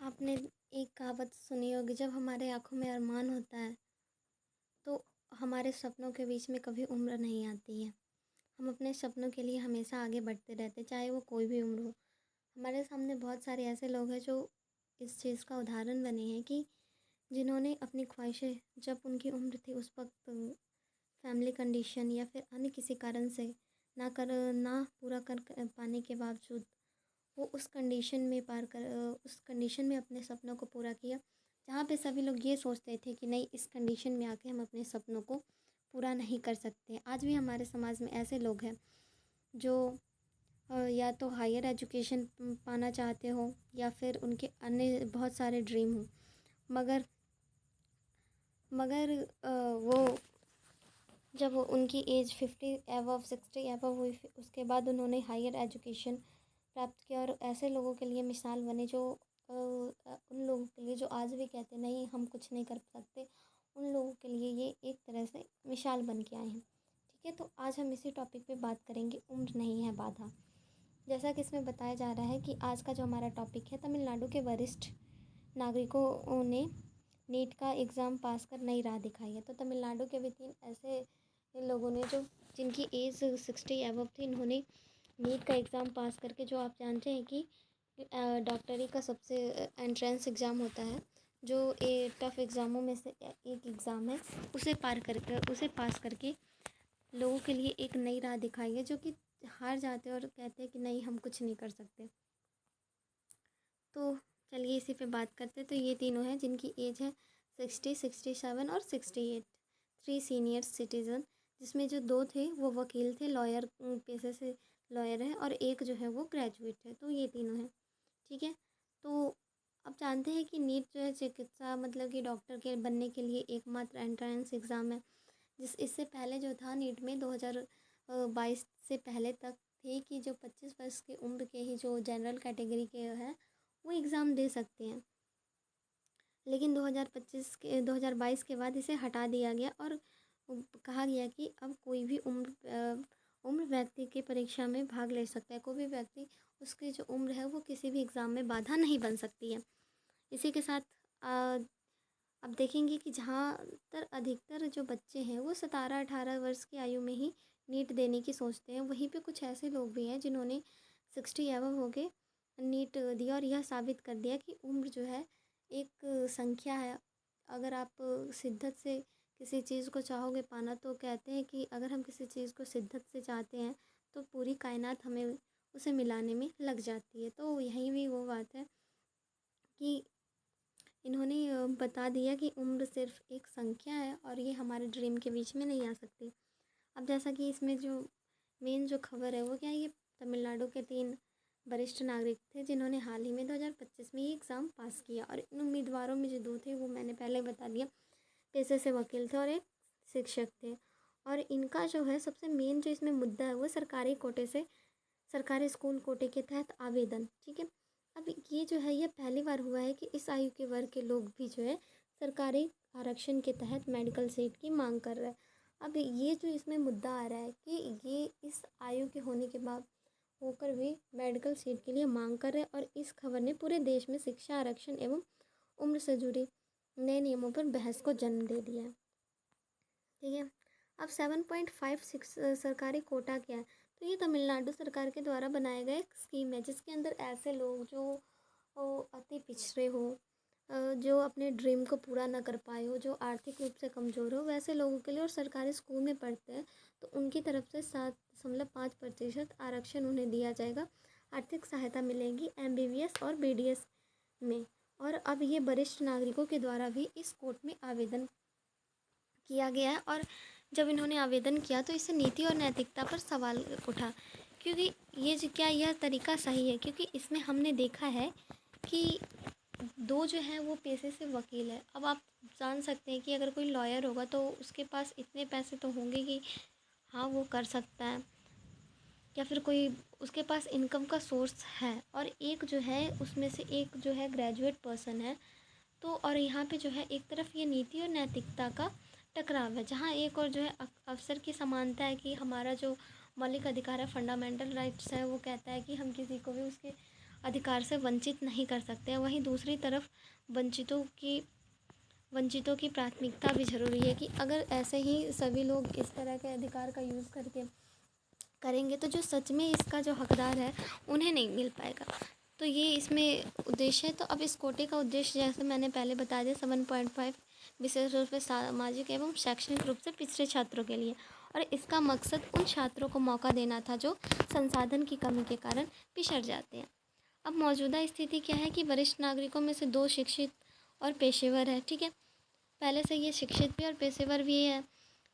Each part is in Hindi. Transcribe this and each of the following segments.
आपने एक कहावत सुनी होगी, जब हमारे आँखों में अरमान होता है तो हमारे सपनों के बीच में कभी उम्र नहीं आती है। हम अपने सपनों के लिए हमेशा आगे बढ़ते रहते हैं, चाहे वो कोई भी उम्र हो। हमारे सामने बहुत सारे ऐसे लोग हैं जो इस चीज़ का उदाहरण बने हैं कि जिन्होंने अपनी ख्वाहिशें जब उनकी उम्र थी उस वक्त फैमिली कंडीशन या फिर अन्य किसी कारण से ना पूरा कर पाने के बावजूद वो उस कंडीशन में अपने सपनों को पूरा किया, जहाँ पे सभी लोग ये सोचते थे कि नहीं, इस कंडीशन में आके हम अपने सपनों को पूरा नहीं कर सकते। आज भी हमारे समाज में ऐसे लोग हैं जो या तो हायर एजुकेशन पाना चाहते हो या फिर उनके अन्य बहुत सारे ड्रीम हो, मगर मगर वो जब उनकी एज 50 एबव 60 एबव हुई, उसके बाद उन्होंने हायर एजुकेशन प्राप्त किया और ऐसे लोगों के लिए मिसाल बने जो उन लोगों के लिए जो आज भी कहते नहीं हम कुछ नहीं कर सकते, उन लोगों के लिए ये एक तरह से मिसाल बन के आए हैं। ठीक है, तो आज हम इसी टॉपिक पे बात करेंगे, उम्र नहीं है बाधा। जैसा कि इसमें बताया जा रहा है कि आज का जो हमारा टॉपिक है, तमिलनाडु के वरिष्ठ नागरिकों ने नीट का एग्ज़ाम पास कर नई राह दिखाई है। तो तमिलनाडु के भी 3 ऐसे लोगों ने जो जिनकी एज 60 एबव थी, इन्होंने नीट का एग्ज़ाम पास करके, जो आप जानते हैं कि डॉक्टरी का सबसे एंट्रेंस एग्ज़ाम होता है, जो टफ़ एग्ज़ामों में से एक एग्ज़ाम है, उसे पास करके लोगों के लिए एक नई राह दिखाई है, जो कि हार जाते हैं और कहते हैं कि नहीं, हम कुछ नहीं कर सकते। तो चलिए इसी पे बात करते हैं। तो ये तीनों हैं जिनकी एज है 60, 67 और 68। 3 सीनियर सिटीज़न, जिसमें जो 2 थे वो वकील थे, लॉयर पेशे से लॉयर हैं, और एक जो है वो ग्रेजुएट है। तो ये तीनों हैं। ठीक है, तो अब जानते हैं कि नीट जो है चिकित्सा मतलब कि डॉक्टर के बनने के लिए एकमात्र एंट्रेंस एग्ज़ाम है। इससे पहले जो था नीट में 2022 से पहले तक थे कि जो 25 वर्ष की उम्र के ही जो जनरल कैटेगरी के हैं वो एग्ज़ाम दे सकते हैं, लेकिन 2022 के बाद इसे हटा दिया गया और कहा गया कि अब कोई भी उम्र व्यक्ति की परीक्षा में भाग ले सकता है। कोई भी व्यक्ति, उसकी जो उम्र है वो किसी भी एग्ज़ाम में बाधा नहीं बन सकती है। इसी के साथ अब देखेंगे कि अधिकतर जो बच्चे हैं वो 17-18 वर्ष की आयु में ही नीट देने की सोचते हैं। वहीं पे कुछ ऐसे लोग भी हैं जिन्होंने 60 एबव हो के नीट दिया और यह साबित कर दिया कि उम्र जो है एक संख्या है। अगर आप शिद्दत से किसी चीज़ को चाहोगे पाना, तो कहते हैं कि अगर हम किसी चीज़ को शिद्दत से चाहते हैं तो पूरी कायनात हमें उसे मिलाने में लग जाती है। तो यहीं भी वो बात है कि इन्होंने बता दिया कि उम्र सिर्फ एक संख्या है और ये हमारे ड्रीम के बीच में नहीं आ सकती। अब जैसा कि इसमें जो मेन जो खबर है वो क्या है, ये तमिलनाडु के 3 वरिष्ठ नागरिक थे जिन्होंने हाल ही में 2025 में ये एग्ज़ाम पास किया। और इन उम्मीदवारों में जो 2 थे वो मैंने पहले बता दिया, पेशे से वकील थे और एक शिक्षक थे। और इनका जो है सबसे मेन जो इसमें मुद्दा है वो सरकारी स्कूल कोटे के तहत आवेदन। ठीक है, अब ये जो है ये पहली बार हुआ है कि इस आयु के वर्ग के लोग भी जो है सरकारी आरक्षण के तहत मेडिकल सीट की मांग कर रहे हैं। अब ये जो इसमें मुद्दा आ रहा है कि ये इस आयु के होने के बाद होकर भी मेडिकल सीट के लिए मांग कर रहे हैं, और इस खबर ने पूरे देश में शिक्षा आरक्षण एवं उम्र से जुड़े नए नियमों पर बहस को जन्म दे दिया है। ठीक है, अब 7.56 सरकारी कोटा क्या है? तो ये तमिलनाडु सरकार के द्वारा बनाया गया एक स्कीम है, जिसके अंदर ऐसे लोग जो अति पिछड़े हो, जो अपने ड्रीम को पूरा ना कर पाए हो, जो आर्थिक रूप से कमज़ोर हो, वैसे लोगों के लिए, और सरकारी स्कूल में पढ़ते हैं तो उनकी तरफ से 7.5% आरक्षण उन्हें दिया जाएगा। आर्थिक सहायता मिलेगी MBBS और BDS में। और अब ये वरिष्ठ नागरिकों के द्वारा भी इस कोर्ट में आवेदन किया गया है। और जब इन्होंने आवेदन किया तो इससे नीति और नैतिकता पर सवाल उठा, क्योंकि क्या यह तरीका सही है? क्योंकि इसमें हमने देखा है कि 2 जो हैं वो पेशे से वकील है। अब आप जान सकते हैं कि अगर कोई लॉयर होगा तो उसके पास इतने पैसे तो होंगे कि हाँ वो कर सकता है, या फिर कोई उसके पास इनकम का सोर्स है। और एक जो है उसमें से एक जो है ग्रेजुएट पर्सन है। तो और यहाँ पे जो है एक तरफ ये नीति और नैतिकता का टकराव है, जहाँ एक और जो है अवसर की समानता है कि हमारा जो मौलिक अधिकार है, फंडामेंटल राइट्स है, वो कहता है कि हम किसी को भी उसके अधिकार से वंचित नहीं कर सकते। वहीं दूसरी तरफ वंचितों की प्राथमिकता भी ज़रूरी है कि अगर ऐसे ही सभी लोग इस तरह के अधिकार का यूज़ करके करेंगे तो जो सच में इसका जो हकदार है उन्हें नहीं मिल पाएगा। तो ये इसमें उद्देश्य है। तो अब इस कोटे का उद्देश्य जैसे मैंने पहले बता दिया 7.5 विशेष रूप से सामाजिक एवं शैक्षणिक रूप से पिछड़े छात्रों के लिए, और इसका मकसद उन छात्रों को मौका देना था जो संसाधन की कमी के कारण पिछड़ जाते हैं। अब मौजूदा स्थिति क्या है कि वरिष्ठ नागरिकों में से 2 शिक्षित और पेशेवर है, ठीक है। पहले से ये शिक्षित भी और पेशेवर भी है।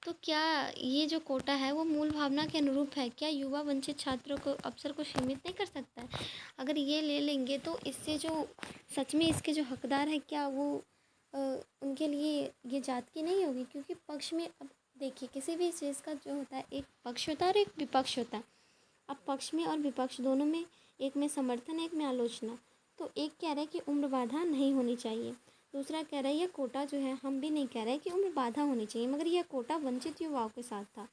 तो क्या ये जो कोटा है वो मूल भावना के अनुरूप है? क्या युवा वंचित छात्रों को अवसर को सीमित नहीं कर सकता है? अगर ये ले लेंगे तो इससे जो सच में इसके जो हकदार हैं क्या वो उनके लिए ये जात की नहीं होगी? क्योंकि पक्ष में अब देखिए किसी भी चीज़ का जो होता है एक पक्ष होता है और एक विपक्ष होता है। अब पक्ष में और विपक्ष दोनों में, एक में समर्थन एक में आलोचना। तो एक कह रहा है कि उम्र बाधा नहीं होनी चाहिए, दूसरा कह रहा है यह कोटा जो है, हम भी नहीं कह रहे कि उम्र बाधा होनी चाहिए, मगर यह कोटा वंचित युवाओं के साथ था,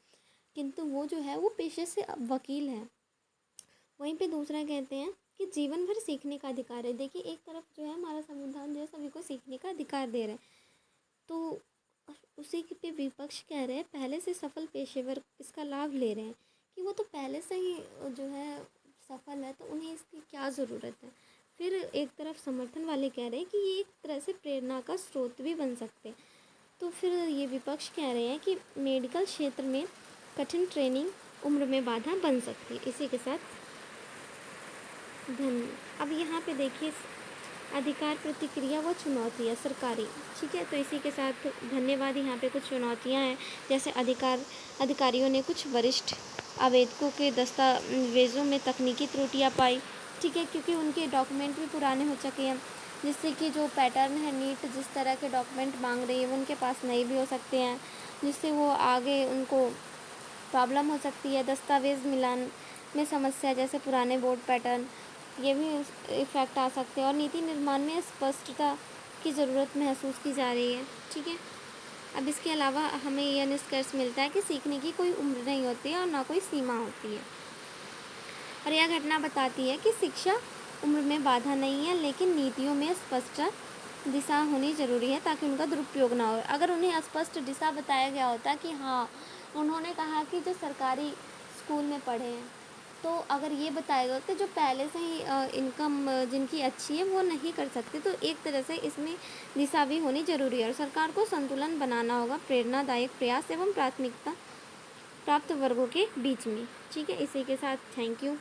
किंतु वो जो है वो पेशे से वकील है। वहीं पे दूसरा कहते हैं कि जीवन भर सीखने का अधिकार है। देखिए एक तरफ जो है हमारा संविधान जो है सभी को सीखने का अधिकार दे रहे हैं, तो उसी पे विपक्ष कह रहे हैं पहले से सफल पेशेवर इसका लाभ ले रहे हैं कि वो तो पहले से ही जो है सफल है, तो उन्हें इसकी क्या ज़रूरत है। फिर एक तरफ समर्थन वाले कह रहे हैं कि ये एक तरह से प्रेरणा का स्रोत भी बन सकते हैं। तो फिर ये विपक्ष कह रहे हैं कि मेडिकल क्षेत्र में कठिन ट्रेनिंग उम्र में बाधा बन सकती है। इसी के साथ अब यहाँ पे देखिए अधिकार प्रतिक्रिया व चुनौतियाँ सरकारी, ठीक है। तो इसी के साथ धन्यवाद। यहाँ पे कुछ चुनौतियाँ हैं, जैसे अधिकारियों ने कुछ वरिष्ठ आवेदकों के दस्तावेज़ों में तकनीकी त्रुटियाँ पाई, ठीक है, क्योंकि उनके डॉक्यूमेंट भी पुराने हो चुके हैं, जिससे कि जो पैटर्न है नीट जिस तरह के डॉक्यूमेंट मांग रही है वो उनके पास नहीं भी हो सकते हैं, जिससे वो आगे उनको प्रॉब्लम हो सकती है। दस्तावेज़ मिलान में समस्या, जैसे पुराने बोर्ड पैटर्न, ये भी इफ़ेक्ट आ सकते हैं। और नीति निर्माण में स्पष्टता की ज़रूरत महसूस की जा रही है, ठीक है। अब इसके अलावा हमें यह निष्कर्ष मिलता है कि सीखने की कोई उम्र नहीं होती है और ना कोई सीमा होती है। और यह घटना बताती है कि शिक्षा उम्र में बाधा नहीं है, लेकिन नीतियों में स्पष्ट दिशा होनी ज़रूरी है ताकि उनका दुरुपयोग ना हो। अगर उन्हें स्पष्ट दिशा बताया गया होता कि हाँ, उन्होंने कहा कि जो सरकारी स्कूल में पढ़े हैं, तो अगर ये बताया गया होता जो पहले से ही इनकम जिनकी अच्छी है वो नहीं कर सकते, तो एक तरह से इसमें दिशा भी होनी ज़रूरी है। और सरकार को संतुलन बनाना होगा प्रेरणादायक प्रयास एवं प्राथमिकता प्राप्त वर्गों के बीच में, ठीक है। इसी के साथ थैंक यू।